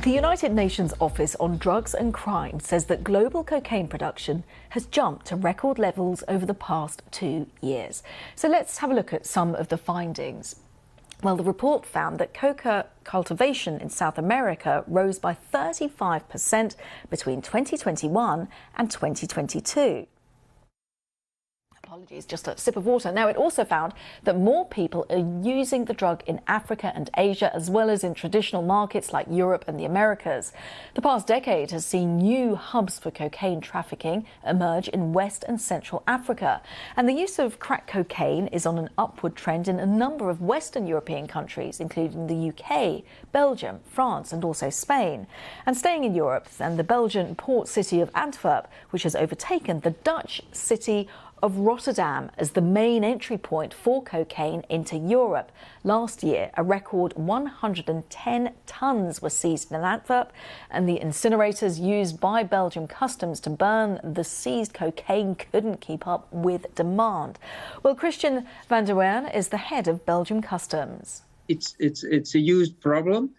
The United Nations Office on Drugs and Crime says that global cocaine production has jumped to record levels over the past 2 years. So let's have a look at some of the findings. Well, the report found that coca cultivation in South America rose by 35% between 2021 and 2022. Apologies, just a sip of water. Now, it also found that more people are using the drug in Africa and Asia, as well as in traditional markets like Europe and the Americas. The past decade has seen new hubs for cocaine trafficking emerge in West and Central Africa. And the use of crack cocaine is on an upward trend in a number of Western European countries, including the UK, Belgium, France and also Spain. And staying in Europe, and the Belgian port city of Antwerp, which has overtaken the Dutch city of Rotterdam as the main entry point for cocaine into Europe. Last year, a record 110 tonnes were seized in Antwerp, and the incinerators used by Belgium customs to burn the seized cocaine couldn't keep up with demand. Well, Christian van der Wern is the head of Belgium customs. It's a huge problem,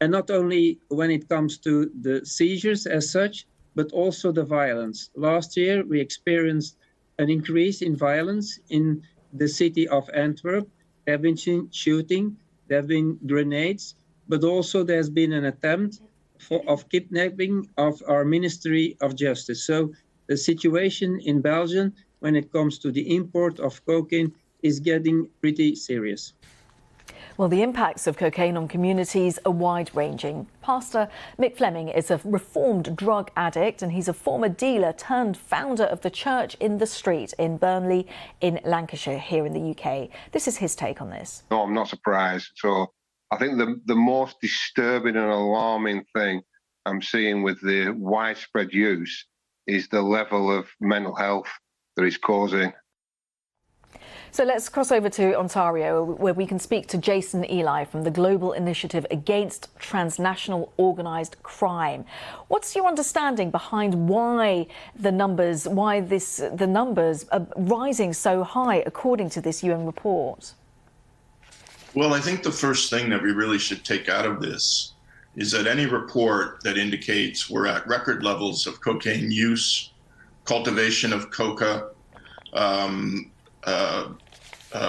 and not only when it comes to the seizures as such, but also the violence. Last year, we experienced an increase in violence in the city of Antwerp. There have been shooting, there have been grenades, but also there's been an attempt of kidnapping of our Ministry of Justice. So the situation in Belgium when it comes to the import of cocaine is getting pretty serious. Well, the impacts of cocaine on communities are wide-ranging. Pastor Mick Fleming is a reformed drug addict, and he's a former dealer turned founder of the Church in the Street in Burnley in Lancashire here in the UK. This is his take on this. No, I'm not surprised. So I think the most disturbing and alarming thing I'm seeing with the widespread use is the level of mental health that it's causing. So let's cross over to Ontario, where we can speak to Jason Eli from the Global Initiative Against Transnational Organised Crime. What's your understanding behind why the numbers are rising so high, according to this UN report? Well, I think the first thing that we really should take out of this is that any report that indicates we're at record levels of cocaine use, cultivation of coca,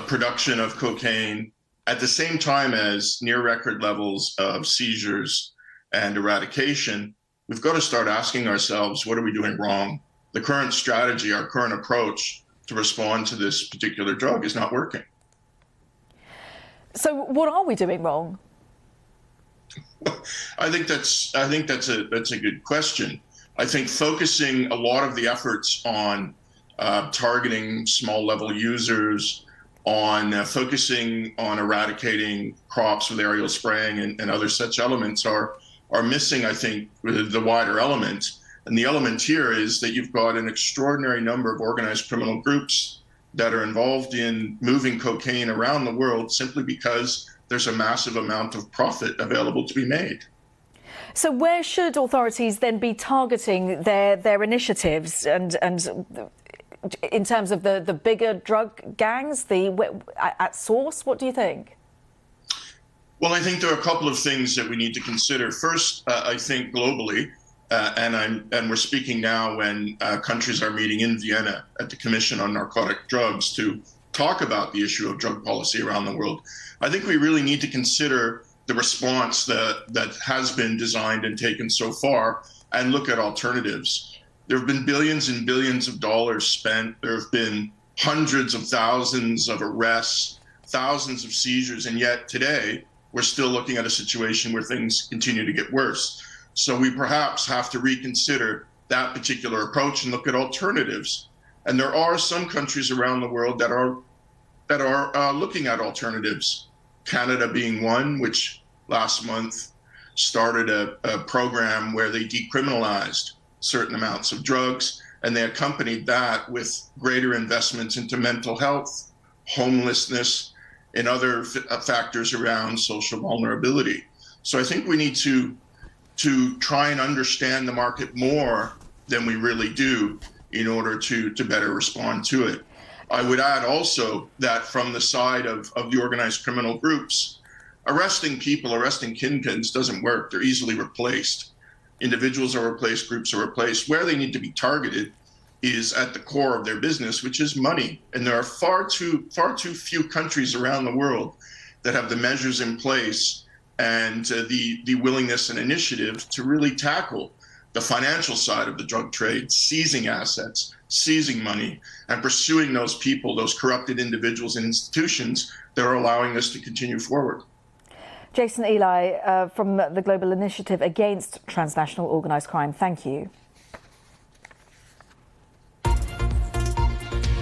production of cocaine, at the same time as near record levels of seizures and eradication, we've got to start asking ourselves, what are we doing wrong? The current strategy, our current approach to respond to this particular drug is not working. So what are we doing wrong? I think that's a good question. I think focusing a lot of the efforts on targeting small level users, on focusing on eradicating crops with aerial spraying and other such elements are missing, I think, the wider element. And the element here is that you've got an extraordinary number of organized criminal groups that are involved in moving cocaine around the world simply because there's a massive amount of profit available to be made. So where should authorities then be targeting their initiatives and in terms of the bigger drug gangs, at source? What do you think? Well, I think there are a couple of things that we need to consider. First, I think globally, and we're speaking now when countries are meeting in Vienna at the Commission on Narcotic Drugs to talk about the issue of drug policy around the world. I think we really need to consider the response that has been designed and taken so far and look at alternatives. There have been billions and billions of dollars spent. There have been hundreds of thousands of arrests, thousands of seizures, and yet today we're still looking at a situation where things continue to get worse. So we perhaps have to reconsider that particular approach and look at alternatives. And there are some countries around the world that are looking at alternatives. Canada being one, which last month started a program where they decriminalized certain amounts of drugs, and they accompanied that with greater investments into mental health, homelessness, and other factors around social vulnerability. So I think we need to try and understand the market more than we really do in order to better respond to it. I would add also that from the side of the organized criminal groups, arresting people, arresting kingpins doesn't work. They're easily replaced. Individuals are replaced, groups are replaced. Where they need to be targeted is at the core of their business, which is money. And there are far too few countries around the world that have the measures in place and the willingness and initiative to really tackle the financial side of the drug trade, seizing assets, seizing money, and pursuing those people, those corrupted individuals and institutions that are allowing us to continue forward. Jason Eli from the Global Initiative Against Transnational Organised Crime, thank you.